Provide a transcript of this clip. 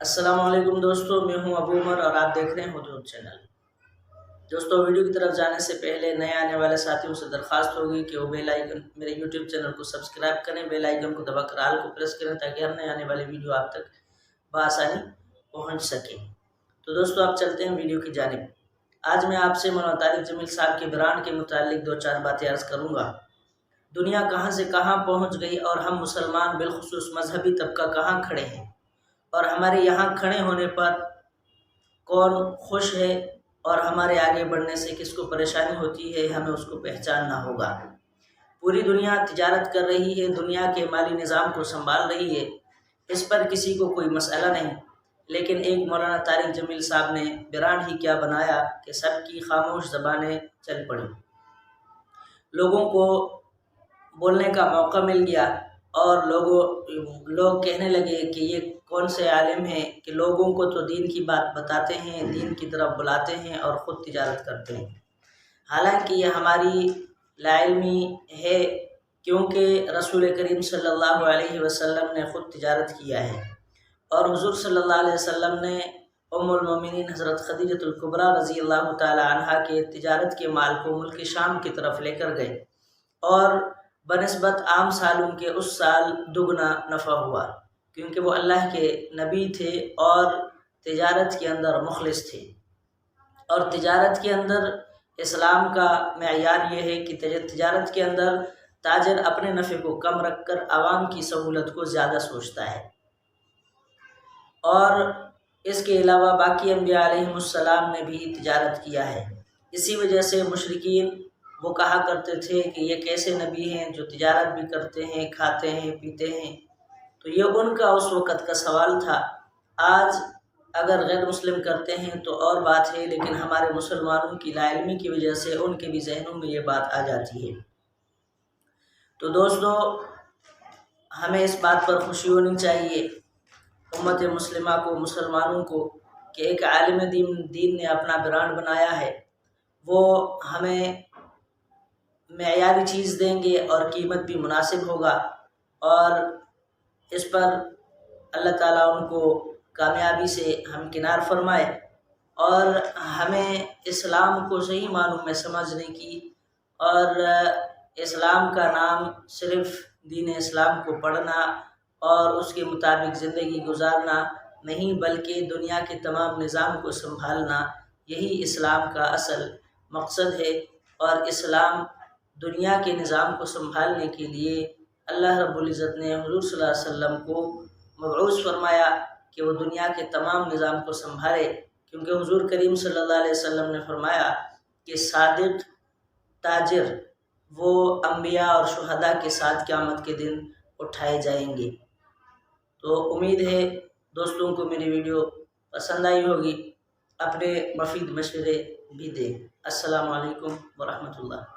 अस्सलाम वालेकुम दोस्तों, मैं हूं अबू उमर और आप देख रहे हैं हुदहुद चैनल। दोस्तों, वीडियो की तरफ जाने से पहले नए आने वाले साथियों से दरख्वास्त होगी कि वो बेल आइकन मेरे यूट्यूब चैनल को सब्सक्राइब करें, बेल आइकन को दबाकर आल को प्रेस करें ताकि हर नए आने वाली वीडियो आप तक बआसानी पहुंच सके। तो दोस्तों, आप चलते हैं वीडियो की जानिब। आज मैं आपसे मौलाना तारिक जमील साहब के बयान के मुतालिक दो चार बातें अर्ज़ करूँगा। दुनिया कहाँ से कहाँ पहुँच गई और हम मुसलमान बिलखुसूस मजहबी तबका कहाँ खड़े हैं, और हमारे यहाँ खड़े होने पर कौन खुश है और हमारे आगे बढ़ने से किसको परेशानी होती है, हमें उसको पहचानना होगा। पूरी दुनिया तिजारत कर रही है, दुनिया के माली निज़ाम को संभाल रही है, इस पर किसी को कोई मसला नहीं, लेकिन एक मौलाना तारिक जमील साहब ने बयान ही क्या बनाया कि सबकी खामोश ज़बानें चल पड़ी। लोगों को बोलने का मौका मिल गया और लोग कहने लगे कि ये कौन से आलिम हैं कि लोगों को तो दीन की बात बताते हैं, दीन की तरफ बुलाते हैं और ख़ुद तिजारत करते हैं। हालांकि ये हमारी लाइल्मी है, क्योंकि रसूल करीम सल्लल्लाहु अलैहि वसल्लम ने ख़ुद तिजारत किया है और हुज़ूर सल्लल्लाहु अलैहि वसल्लम ने उम्मुल मोमिनीन हज़रत खदीजतुल कुबरा रज़ी अल्लाह ताला अन्हा के तिजारत के माल को मुल्क शाम की तरफ लेकर गए और बनिस्बत आम सालों के उस साल दुगना नफ़ा हुआ, क्योंकि वो अल्लाह के नबी थे और तिजारत के अंदर मुखलिस थे। और तिजारत के अंदर इस्लाम का मेयार ये है कि तिजारत के अंदर ताजर अपने नफ़े को कम रखकर आवाम की सहूलत को ज़्यादा सोचता है। और इसके अलावा बाकी अंबिया अलैहिमुस्सलाम ने भी तिजारत किया है। इसी वजह से मुशरिकीन वो कहा करते थे कि ये कैसे नबी हैं जो तिजारत भी करते हैं, खाते हैं, पीते हैं। तो ये उनका उस वक़्त का सवाल था। आज अगर गैर मुस्लिम करते हैं तो और बात है, लेकिन हमारे मुसलमानों की लाइल्मी की वजह से उनके भी जहनों में ये बात आ जाती है। तो दोस्तों, हमें इस बात पर खुशी होनी चाहिए उम्मत मुस्लिमा को, मुसलमानों को, कि एक आलिम दीन ने अपना ब्रांड बनाया है। वो हमें मेयारी चीज़ देंगे और कीमत भी मुनासिब होगा, और इस पर अल्लाह ताला उनको कामयाबी से हम किनार फरमाए और हमें इस्लाम को सही मानों में समझने की और इस्लाम का नाम सिर्फ़ दीन इस्लाम को पढ़ना और उसके मुताबिक ज़िंदगी गुजारना नहीं, बल्कि दुनिया के तमाम निज़ाम को संभालना, यही इस्लाम का असल मकसद है। और इस्लाम दुनिया के निज़ाम को संभालने के लिए अल्लाह रब्बुल इज़्ज़त ने हुज़ूर सल्लल्लाहु अलैहि वसल्लम को मबऊस फरमाया कि वो दुनिया के तमाम निज़ाम को संभाले, क्योंकि हुज़ूर करीम सल्लल्लाहु अलैहि वसल्लम ने फरमाया कि सादिक ताजिर वो अंबिया और शुहदा के साथ क़यामत के दिन उठाए जाएंगे। तो उम्मीद है दोस्तों को मेरी वीडियो पसंद आई होगी। अपने मफीद मशवरे भी दें। अस्सलामु अलैकुम व रहमतुल्लाह।